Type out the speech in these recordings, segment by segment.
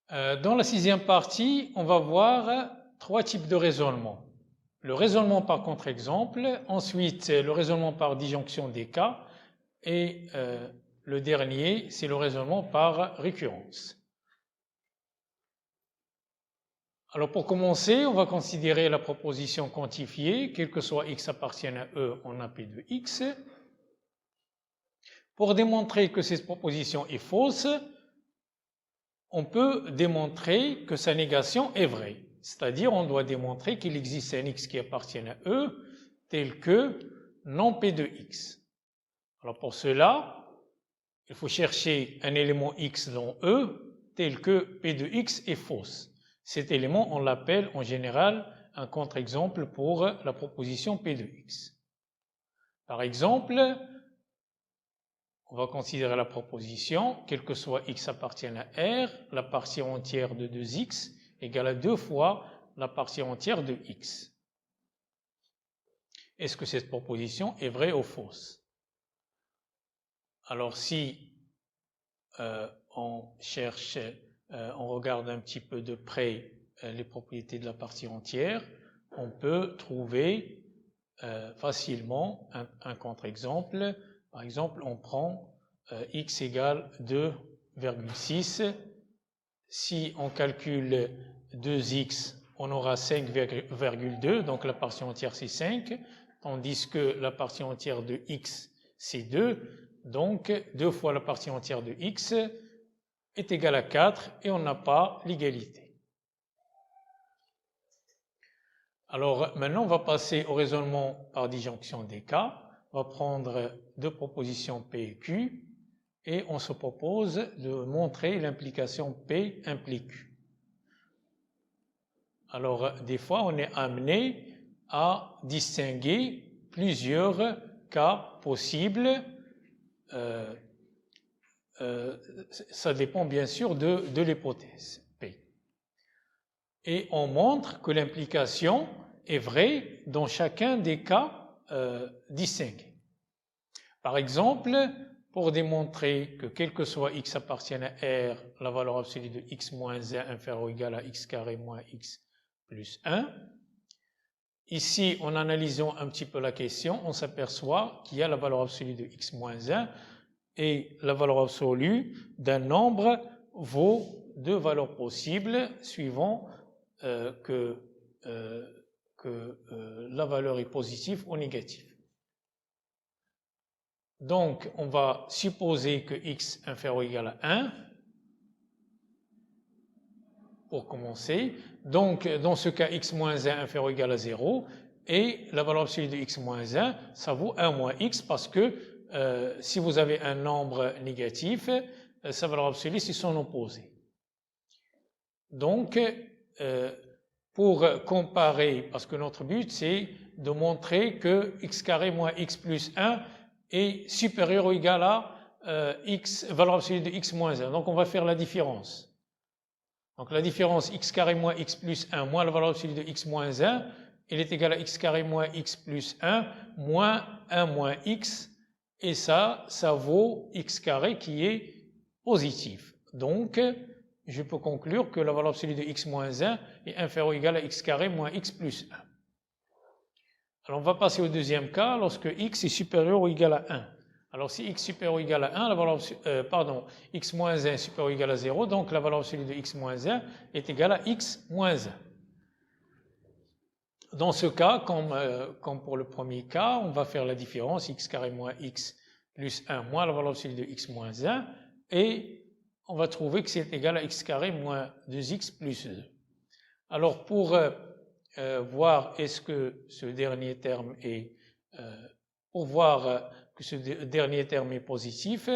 Dans la sixième partie, on va voir trois types de raisonnement. Le raisonnement par contre-exemple, ensuite le raisonnement par disjonction des cas, et le dernier, c'est le raisonnement par récurrence. Alors pour commencer, on va considérer la proposition quantifiée, quel que soit x appartienne à E, on a P de x. Pour démontrer que cette proposition est fausse, on peut démontrer que sa négation est vraie. C'est-à-dire, on doit démontrer qu'il existe un x qui appartient à E, tel que non P de x. Alors pour cela, il faut chercher un élément x dans E, tel que P de x est fausse. Cet élément, on l'appelle en général un contre-exemple pour la proposition P de x. Par exemple, on va considérer la proposition, quel que soit x appartienne à R, la partie entière de 2x égale à 2 fois la partie entière de x. Est-ce que cette proposition est vraie ou fausse? Alors si on cherche, on regarde un petit peu de près les propriétés de la partie entière, on peut trouver facilement un contre-exemple. Par exemple, on prend x égale 2,6. Si on calcule 2x, on aura 5,2, donc la partie entière c'est 5, tandis que la partie entière de x c'est 2, donc 2 fois la partie entière de x est égale à 4 et on n'a pas l'égalité. Alors maintenant on va passer au raisonnement par disjonction des cas. On va prendre deux propositions P et Q et on se propose de montrer l'implication P implique Q. Alors des fois on est amené à distinguer plusieurs cas possibles. Ça dépend bien sûr de l'hypothèse P. Et on montre que l'implication est vraie dans chacun des cas distingués. Par exemple, pour démontrer que quel que soit x appartienne à R, la valeur absolue de x moins 1 inférieure ou égale à x carré moins x plus 1, ici, en analysant un petit peu la question, on s'aperçoit qu'il y a la valeur absolue de x moins 1 et la valeur absolue d'un nombre vaut deux valeurs possibles suivant que la valeur est positive ou négative. Donc, on va supposer que x inférieur ou égal à 1 pour commencer. Donc, dans ce cas, x moins 1 inférieur ou égal à 0 et la valeur absolue de x moins 1, ça vaut 1 moins x parce que si vous avez un nombre négatif, sa valeur absolue, c'est son opposé. Donc, pour comparer, parce que notre but, c'est de montrer que x carré moins x plus 1 est supérieur ou égal à x, valeur absolue de x moins 1. Donc, on va faire la différence. Donc, la différence x carré moins x plus 1 moins la valeur absolue de x moins 1, elle est égale à x carré moins x plus 1 moins 1 moins x. Et ça vaut x carré qui est positif. Donc, je peux conclure que la valeur absolue de x moins 1 est inférieure ou égale à x carré moins x plus 1. Alors, on va passer au deuxième cas, lorsque x est supérieur ou égal à 1. Alors, si x est supérieur ou égal à 1, la valeur, x moins 1 est supérieur ou égal à 0, donc la valeur absolue de x moins 1 est égale à x moins 1. Dans ce cas, comme pour le premier cas, on va faire la différence x carré moins x plus 1 moins la valeur absolue de x moins 1 et on va trouver que c'est égal à x carré moins 2x plus 2. Alors pour voir est-ce que ce dernier terme est positif,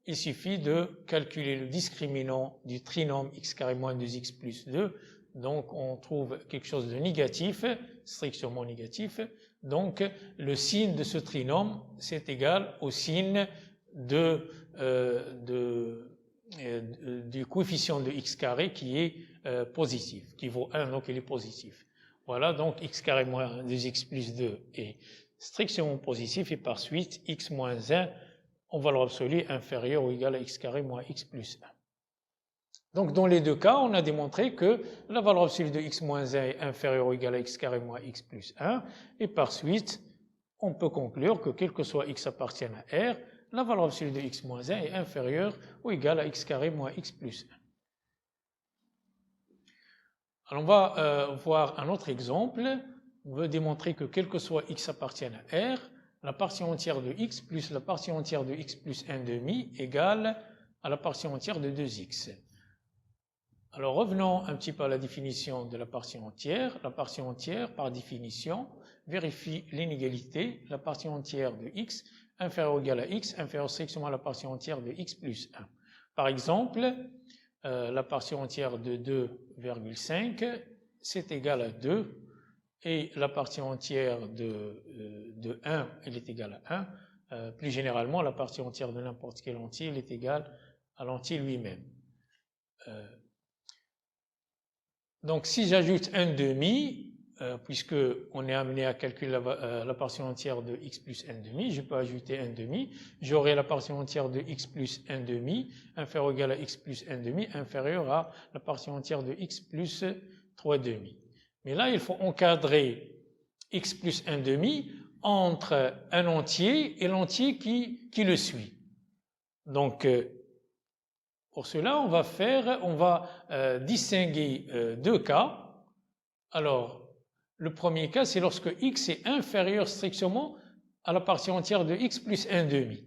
il suffit de calculer le discriminant du trinôme x carré moins 2x plus 2. Donc on trouve quelque chose de négatif, strictement négatif. Donc le signe de ce trinôme, c'est égal au signe du coefficient de x carré qui est positif, qui vaut 1, donc il est positif. Voilà, donc x carré moins 2x plus 2 est strictement positif et par suite x moins 1 en valeur absolue inférieure ou égale à x carré moins x plus 1. Donc dans les deux cas, on a démontré que la valeur absolue de x moins 1 est inférieure ou égale à x carré moins x plus 1. Et par suite, on peut conclure que quel que soit x appartienne à R, la valeur absolue de x moins 1 est inférieure ou égale à x carré moins x plus 1. Alors on va voir un autre exemple. On veut démontrer que quel que soit x appartienne à R, la partie entière de x plus la partie entière de x plus 1 demi égale à la partie entière de 2x. Alors revenons un petit peu à la définition de la partie entière. La partie entière, par définition, vérifie l'inégalité, la partie entière de x inférieure ou égale à x, inférieure strictement à la partie entière de x plus 1. Par exemple, la partie entière de 2,5, c'est égal à 2, et la partie entière de 1, elle est égale à 1. Plus généralement, la partie entière de n'importe quel entier, elle est égale à l'entier lui-même. Donc si j'ajoute un demi, puisque on est amené à calculer la partie entière de x plus 1 demi, je peux ajouter un demi, j'aurai la partie entière de x plus 1 demi inférieure ou égale à x plus 1 demi inférieure à la partie entière de x plus 3 demi. Mais là, il faut encadrer x plus 1 demi entre un entier et l'entier qui le suit. Donc, pour cela, on va distinguer deux cas. Alors, le premier cas, c'est lorsque x est inférieur strictement à la partie entière de x plus 1 demi.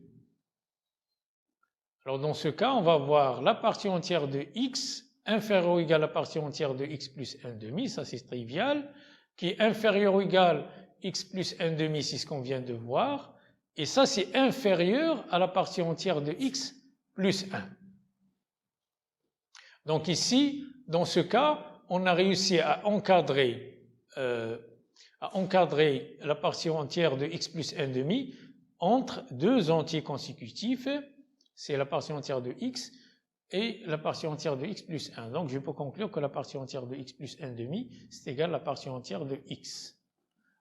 Alors, dans ce cas, on va voir la partie entière de x inférieure ou égale à la partie entière de x plus 1 demi, ça c'est trivial, qui est inférieur ou égal x plus 1 demi, c'est ce qu'on vient de voir, et ça c'est inférieur à la partie entière de x plus 1. Donc ici, dans ce cas, on a réussi à encadrer la partie entière de x plus 1 demi entre deux entiers consécutifs, c'est la partie entière de x et la partie entière de x plus 1. Donc je peux conclure que la partie entière de x plus 1 demi, c'est égal à la partie entière de x.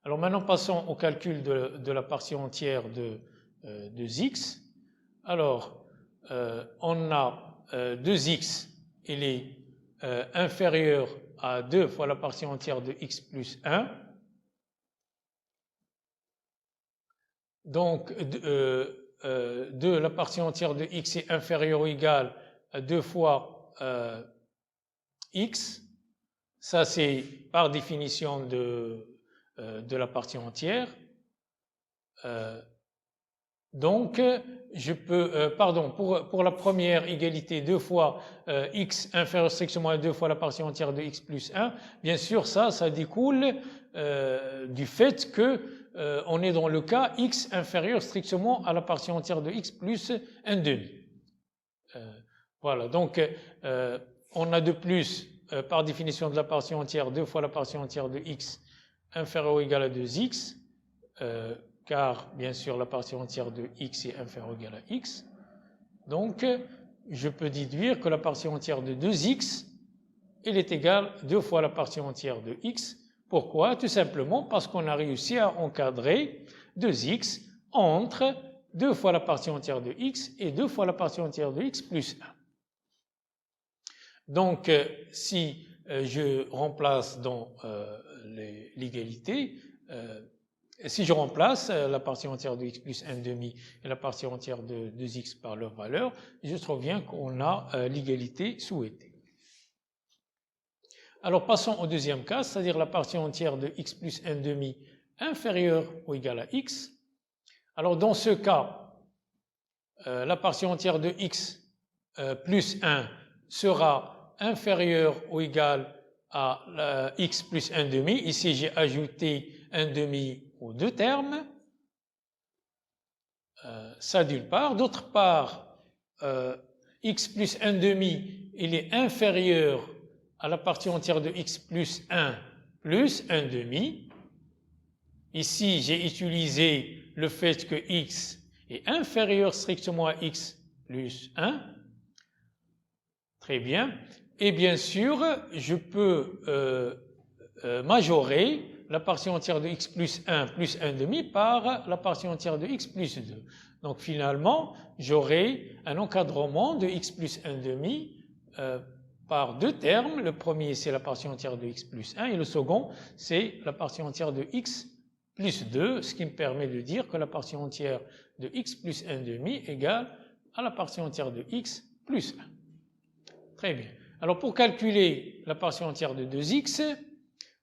Alors maintenant passons au calcul de la partie entière de 2x. Alors on a 2x, il est inférieur à 2 fois la partie entière de x plus 1. Donc la partie entière de x est inférieure ou égale à 2 fois x. Ça c'est par définition de la partie entière. Donc, je peux, pour la première égalité, 2 fois x inférieur strictement à 2 fois la partie entière de x plus 1, bien sûr, ça découle du fait que on est dans le cas x inférieur strictement à la partie entière de x plus 1 demi. Voilà, donc on a de plus, par définition de la partie entière, 2 fois la partie entière de x inférieur ou égal à 2x, car bien sûr la partie entière de x est inférieure ou égale à x. Donc je peux déduire que la partie entière de 2x, elle est égale à 2 fois la partie entière de x. Pourquoi? Tout simplement parce qu'on a réussi à encadrer 2x entre 2 fois la partie entière de x et 2 fois la partie entière de x plus 1. Donc si je remplace dans l'égalité, si je remplace la partie entière de x plus 1 demi et la partie entière de 2x par leur valeur, je trouve bien qu'on a l'égalité souhaitée. Alors passons au deuxième cas, c'est-à-dire la partie entière de x plus 1 demi inférieure ou égale à x. Alors dans ce cas, la partie entière de x plus 1 sera inférieure ou égale à x plus 1 demi. Ici j'ai ajouté 1 demi aux deux termes, ça d'une part. D'autre part, x plus 1 demi, il est inférieur à la partie entière de x plus 1 demi. Ici, j'ai utilisé le fait que x est inférieur strictement à x plus 1. Très bien. Et bien sûr, je peux majorer la partie entière de x plus 1 demi par la partie entière de x plus 2. Donc finalement, j'aurai un encadrement de x plus 1 demi par deux termes. Le premier, c'est la partie entière de x plus 1 et le second, c'est la partie entière de x plus 2, ce qui me permet de dire que la partie entière de x plus 1 demi égale à la partie entière de x plus 1. Très bien. Alors pour calculer la partie entière de 2x,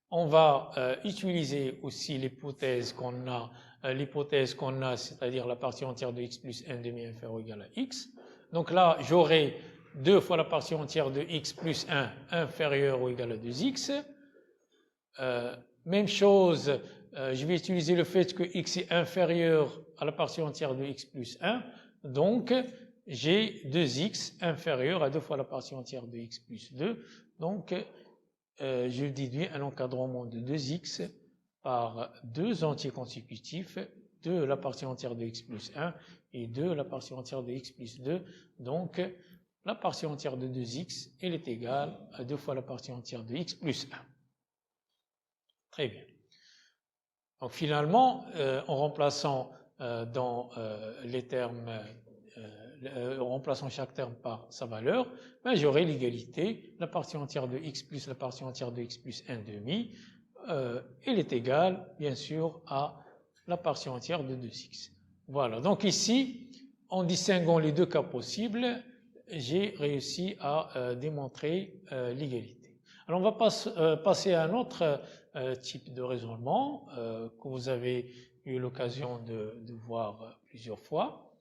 on va utiliser aussi l'hypothèse qu'on a, c'est-à-dire la partie entière de x plus 1 demi inférieur ou égal à x. Donc là, j'aurai 2 fois la partie entière de x plus 1 inférieur ou égal à 2x. Même chose, je vais utiliser le fait que x est inférieur à la partie entière de x plus 1. Donc, j'ai 2x inférieur à 2 fois la partie entière de x plus 2. Donc, je déduis un encadrement de 2x par 2 entiers consécutifs de la partie entière de x plus 1 et de la partie entière de x plus 2. Donc, la partie entière de 2x, elle est égale à 2 fois la partie entière de x plus 1. Très bien. Donc finalement, en remplaçant dans les termes, en remplaçant chaque terme par sa valeur, ben, j'aurai l'égalité, la partie entière de x plus la partie entière de x plus 1 demi, elle est égale, bien sûr, à la partie entière de 2x. Voilà, donc ici, en distinguant les deux cas possibles, j'ai réussi à démontrer l'égalité. Alors on va passer à un autre type de raisonnement que vous avez eu l'occasion de voir plusieurs fois.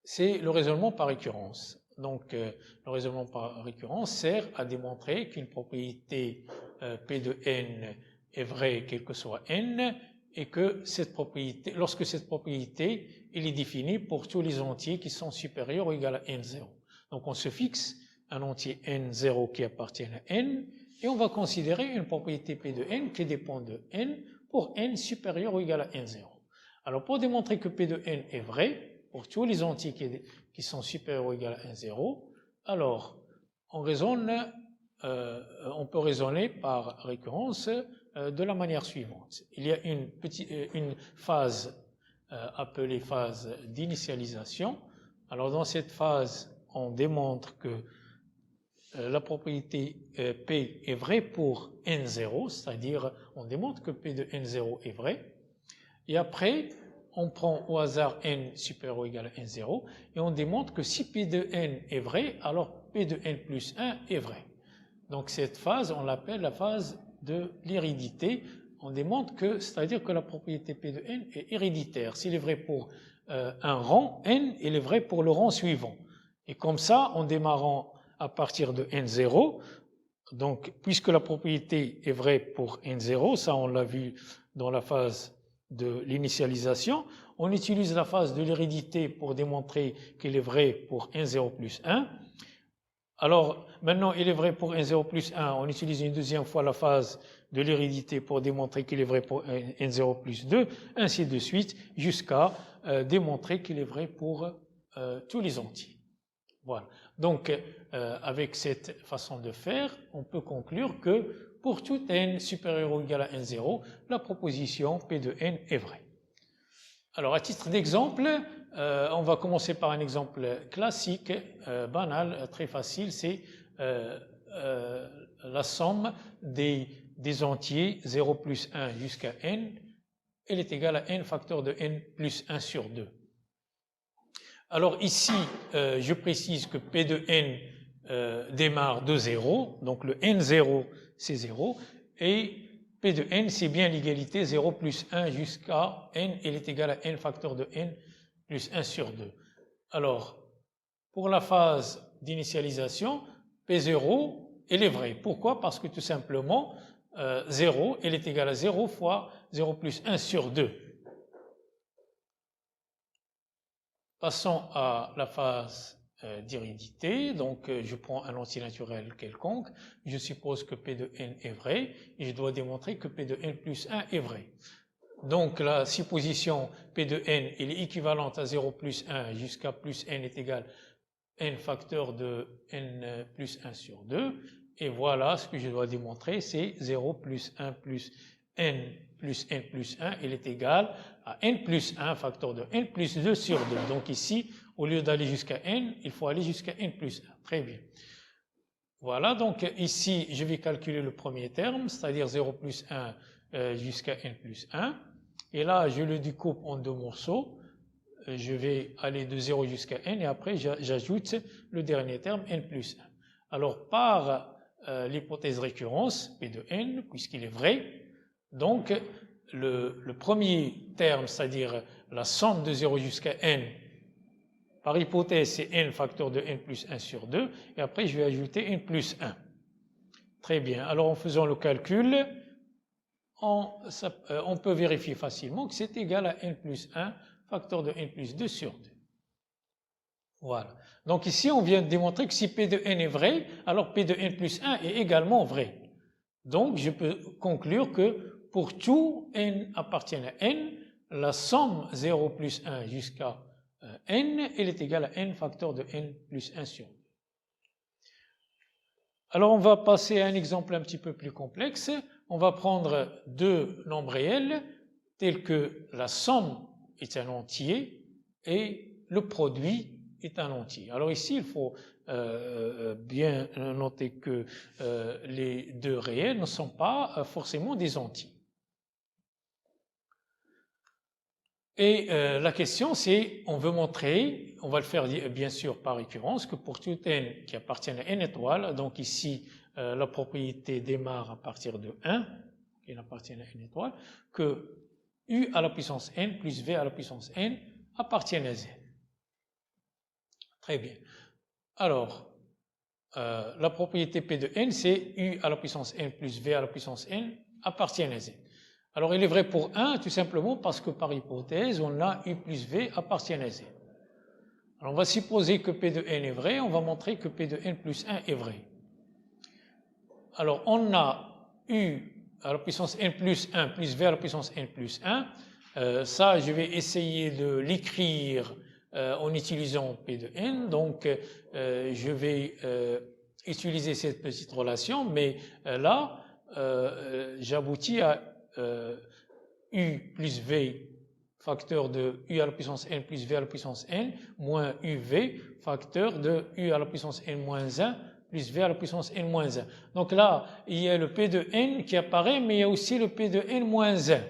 C'est le raisonnement par récurrence. Donc le raisonnement par récurrence sert à démontrer qu'une propriété P de n est vraie quel que soit n et que cette propriété, lorsque cette propriété elle est définie pour tous les entiers qui sont supérieurs ou égaux à n0. Donc on se fixe un entier n0 qui appartient à n et on va considérer une propriété P de n qui dépend de n pour n supérieur ou égal à n0. Alors pour démontrer que P de n est vrai pour tous les entiers qui sont supérieurs ou égaux à n0, alors on peut raisonner par récurrence de la manière suivante. Il y a une phase appelée phase d'initialisation. Alors dans cette phase, on démontre que la propriété P est vraie pour n0, c'est-à-dire on démontre que P de n0 est vrai. Et après, on prend au hasard n supérieur ou égal à n0 et on démontre que si P de n est vrai, alors P de n plus 1 est vrai. Donc cette phase, on l'appelle la phase de l'hérédité. On démontre que, c'est-à-dire que la propriété P de n est héréditaire. S'il est vrai pour un rang n, il est vrai pour le rang suivant. Et comme ça, en démarrant à partir de n0, donc puisque la propriété est vraie pour n0, ça on l'a vu dans la phase de l'initialisation, on utilise la phase de l'hérédité pour démontrer qu'il est vrai pour n0 plus 1. Alors maintenant il est vrai pour n0 plus 1, on utilise une deuxième fois la phase de l'hérédité pour démontrer qu'il est vrai pour n0 plus 2, ainsi de suite, jusqu'à démontrer qu'il est vrai pour tous les entiers. Voilà. Donc, avec cette façon de faire, on peut conclure que pour tout n supérieur ou égal à n0, la proposition P de n est vraie. Alors, à titre d'exemple, on va commencer par un exemple classique, banal, très facile, c'est la somme des entiers 0 plus 1 jusqu'à n, elle est égale à n facteur de n plus 1 sur 2. Alors ici, je précise que P de n démarre de 0, donc le n0 c'est 0, et P de n c'est bien l'égalité 0 plus 1 jusqu'à n, elle est égale à n facteur de n plus 1 sur 2. Alors, pour la phase d'initialisation, P0, elle est vraie. Pourquoi? Parce que tout simplement, 0, elle est égale à 0 fois 0 plus 1 sur 2. Passons à la phase d'hérédité. Donc, je prends un entier naturel quelconque. Je suppose que P de n est vrai et je dois démontrer que P de n plus 1 est vrai. Donc, la supposition P de n elle est équivalente à 0 plus 1 jusqu'à plus n est égal à n facteur de n plus 1 sur 2. Et voilà ce que je dois démontrer, c'est 0 plus 1 plus n plus 1, il est égal à n plus 1 facteur de n plus 2 sur 2. Donc ici, au lieu d'aller jusqu'à n, il faut aller jusqu'à n plus 1. Très bien. Voilà, donc ici, je vais calculer le premier terme, c'est-à-dire 0 plus 1 jusqu'à n plus 1. Et là, je le découpe en deux morceaux. Je vais aller de 0 jusqu'à n et après, j'ajoute le dernier terme, n plus 1. Alors, par l'hypothèse récurrence, P de n, puisqu'il est vrai, donc le premier terme, c'est-à-dire la somme de 0 jusqu'à n, par hypothèse, c'est n facteur de n plus 1 sur 2, et après je vais ajouter n plus 1. Très bien, alors en faisant le calcul, on peut vérifier facilement que c'est égal à n plus 1 facteur de n plus 2 sur 2. Voilà. Donc ici, on vient de démontrer que si P de n est vrai, alors P de n plus 1 est également vrai. Donc je peux conclure que pour tout n appartient à n, la somme 0 plus 1 jusqu'à n, elle est égale à n facteur de n plus 1 sur 2. Alors on va passer à un exemple un petit peu plus complexe. On va prendre deux nombres réels tels que la somme est un entier et le produit est un entier. Alors ici, il faut bien noter que les deux réels ne sont pas forcément des entiers. Et la question, c'est, on veut montrer, on va le faire bien sûr par récurrence, que pour tout n qui appartient à n étoiles, donc ici, la propriété démarre à partir de 1, qui appartient à n étoiles, que u à la puissance n plus v à la puissance n appartiennent à z. Très bien. Alors, la propriété P de n, c'est u à la puissance n plus v à la puissance n appartiennent à z. Alors, il est vrai pour 1, tout simplement parce que par hypothèse, on a u plus v appartiennent à z. Alors, on va supposer que P de n est vrai, on va montrer que P de n plus 1 est vrai. Alors, on a u à la puissance n plus 1 plus v à la puissance n plus 1. Ça, je vais essayer de l'écrire en utilisant P de n. Donc, je vais utiliser cette petite relation, mais là, j'aboutis à u plus v facteur de u à la puissance n plus v à la puissance n moins uv facteur de u à la puissance n moins 1 plus v à la puissance n moins 1. Donc là, il y a le p de n qui apparaît, mais il y a aussi le p de n moins 1.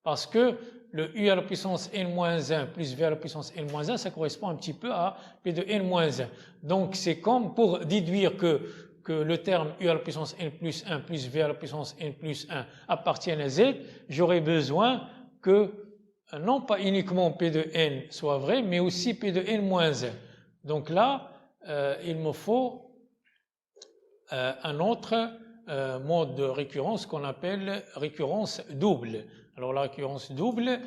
Parce que le u à la puissance n moins 1 plus v à la puissance n moins 1, ça correspond un petit peu à p de n moins 1. Donc c'est comme pour déduire que le terme u à la puissance n plus 1 plus v à la puissance n plus 1 appartienne à z, j'aurais besoin que non pas uniquement p de n soit vrai, mais aussi p de n moins 1. Donc là, il me faut un autre mode de récurrence qu'on appelle récurrence double. Alors la récurrence double,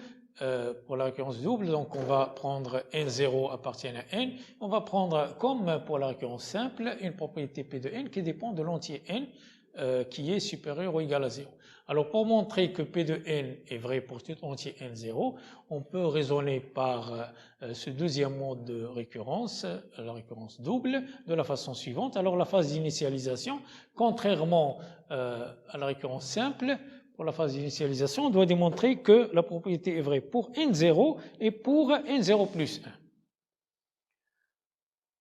pour la récurrence double, donc on va prendre n0 appartient à n, on va prendre comme pour la récurrence simple une propriété P de n qui dépend de l'entier n qui est supérieur ou égal à 0. Alors pour montrer que P de n est vrai pour tout entier n0, on peut raisonner par ce deuxième mode de récurrence, la récurrence double, de la façon suivante. Alors la phase d'initialisation, contrairement à la récurrence simple, pour la phase d'initialisation, on doit démontrer que la propriété est vraie pour n0 et pour n0 plus 1.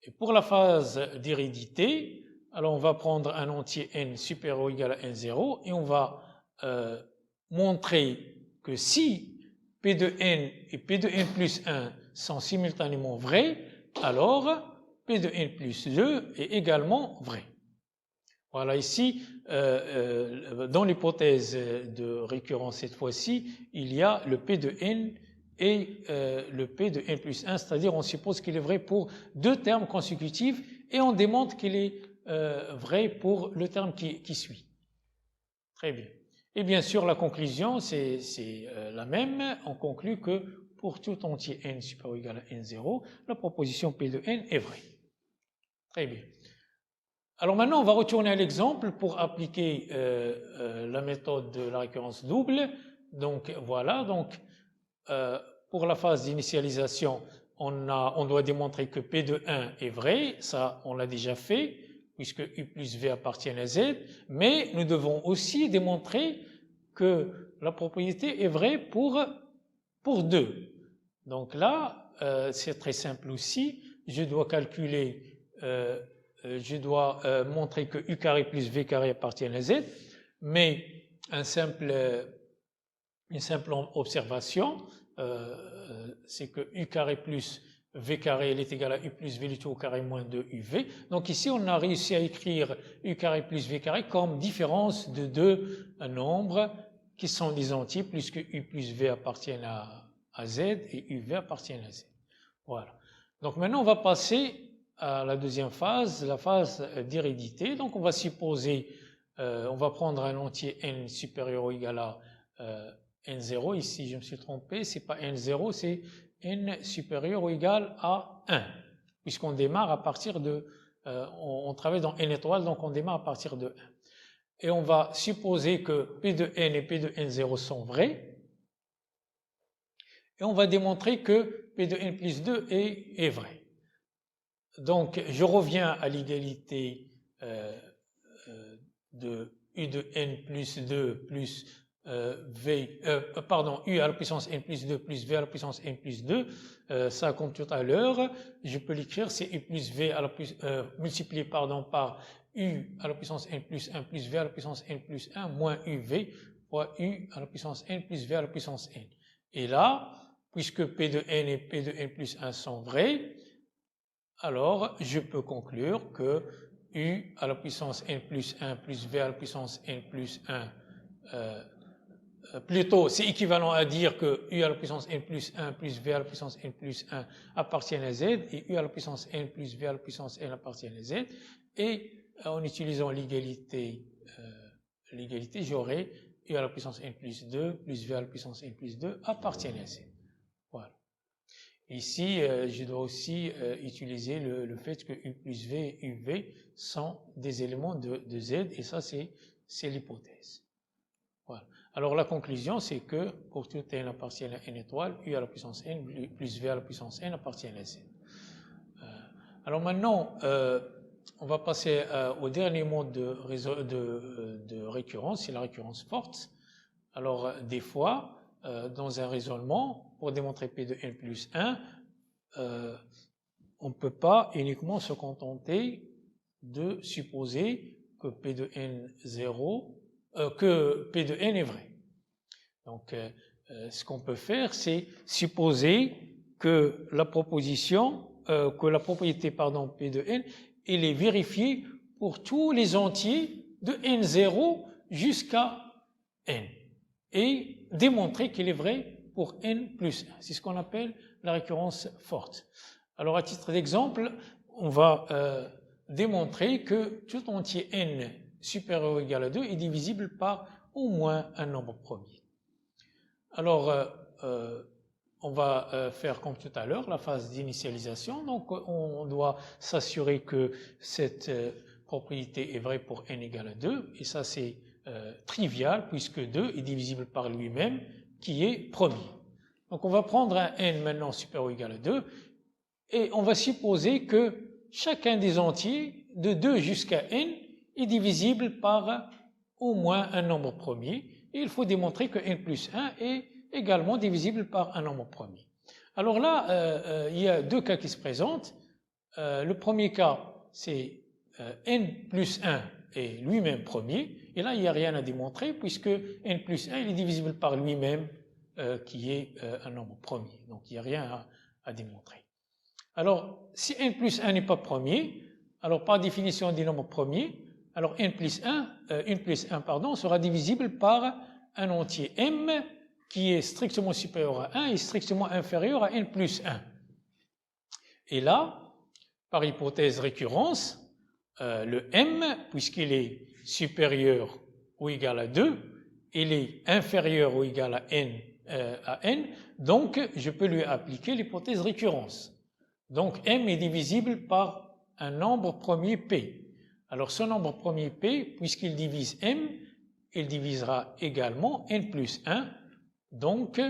Et pour la phase d'hérédité, alors on va prendre un entier n supérieur ou égal à n0 et on va montrer que si P de n et P de n plus 1 sont simultanément vrais, alors P de n plus 2 est également vrai. Voilà, ici, dans l'hypothèse de récurrence cette fois-ci, il y a le P de n et le P de n plus 1, c'est-à-dire on suppose qu'il est vrai pour deux termes consécutifs et on démontre qu'il est vrai pour le terme qui suit. Très bien. Et bien sûr, la conclusion, c'est la même. On conclut que pour tout entier n supérieur ou égal à n0, la proposition P de n est vraie. Très bien. Alors maintenant, on va retourner à l'exemple pour appliquer la méthode de la récurrence double. Donc voilà, donc pour la phase d'initialisation, on doit démontrer que P de 1 est vrai, ça on l'a déjà fait, puisque U plus V appartient à Z, mais nous devons aussi démontrer que la propriété est vraie pour 2. Donc là, c'est très simple aussi, je dois calculer je dois montrer que u carré plus v carré appartiennent à z, mais une simple observation, c'est que u carré plus v carré est égal à u plus v au carré moins 2uv. Donc ici, on a réussi à écrire u carré plus v carré comme différence de deux nombres qui sont des entiers, puisque u plus v appartiennent à z et uv appartiennent à z. Voilà. Donc maintenant, on va passer à la deuxième phase, la phase d'hérédité. Donc on va supposer, on va prendre un entier n supérieur ou égal à n0. Ici, je me suis trompé, c'est pas n0, c'est n supérieur ou égal à 1, puisqu'on démarre à partir de, on travaille dans n étoile, donc on démarre à partir de 1. Et on va supposer que P de n et P de n0 sont vrais, et on va démontrer que P de n plus 2 est vrai. Donc, je reviens à l'égalité de u de n plus 2 plus u à la puissance n plus 2 plus v à la puissance n plus 2, ça comme tout à l'heure, je peux l'écrire, c'est u plus v à la multiplié par u à la puissance n plus 1 plus v à la puissance n plus 1 moins uv fois u à la puissance n plus v à la puissance n. Et là, puisque p de n et p de n plus 1 sont vrais, alors je peux conclure que u à la puissance n plus 1 plus v à la puissance n plus 1 plutôt, c'est équivalent à dire que u à la puissance n plus 1 plus v à la puissance n plus 1 appartiennent à z et u à la puissance n plus v à la puissance n appartiennent à z. Et en utilisant l'égalité, j'aurai u à la puissance n plus 2 plus v à la puissance n plus 2 appartiennent à z. Voilà. Ici, je dois aussi utiliser le fait que u plus v et uv sont des éléments de z, et ça, c'est l'hypothèse. Voilà. Alors, la conclusion, c'est que pour tout n appartient à n étoile, u à la puissance n plus v à la puissance n appartient à z. Alors maintenant, on va passer au dernier mode de récurrence, c'est la récurrence forte. Alors, des fois, dans un raisonnement, pour démontrer P de n plus 1, on ne peut pas uniquement se contenter de supposer que P de n est vrai. Donc, ce qu'on peut faire, c'est supposer que la propriété P de n, elle est vérifiée pour tous les entiers de n0 jusqu'à n, et démontrer qu'elle est vraie pour n plus 1. C'est ce qu'on appelle la récurrence forte. Alors, à titre d'exemple, on va démontrer que tout entier n supérieur ou égal à 2 est divisible par au moins un nombre premier. Alors, on va faire comme tout à l'heure la phase d'initialisation. Donc, on doit s'assurer que cette propriété est vraie pour n égale à 2. Et ça, c'est trivial, puisque 2 est divisible par lui-même, qui est premier. Donc, on va prendre un n maintenant supérieur ou égal à 2, et on va supposer que chacun des entiers, de 2 jusqu'à n, est divisible par au moins un nombre premier. Et il faut démontrer que n plus 1 est également divisible par un nombre premier. Alors là, il y a deux cas qui se présentent. Le premier cas, c'est n plus 1 est lui-même premier, et là, il n'y a rien à démontrer, puisque n plus 1 il est divisible par lui-même, qui est un nombre premier. Donc, il n'y a rien à démontrer. Alors, si n plus 1 n'est pas premier, alors par définition des nombres premiers, alors n plus 1 sera divisible par un entier m qui est strictement supérieur à 1 et strictement inférieur à n plus 1. Et là, par hypothèse récurrence, le m, puisqu'il est supérieur ou égal à 2, il est inférieur ou égal à n, donc je peux lui appliquer l'hypothèse récurrence. Donc m est divisible par un nombre premier p. Alors ce nombre premier p, puisqu'il divise m, il divisera également n plus 1. Donc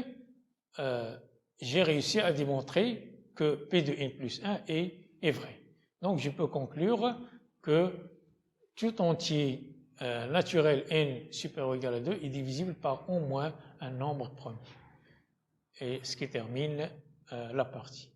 j'ai réussi à démontrer que p de n plus 1 est vrai. Donc je peux conclure que tout entier naturel n supérieur ou égal à 2 est divisible par au moins un nombre premier. Et ce qui termine la partie.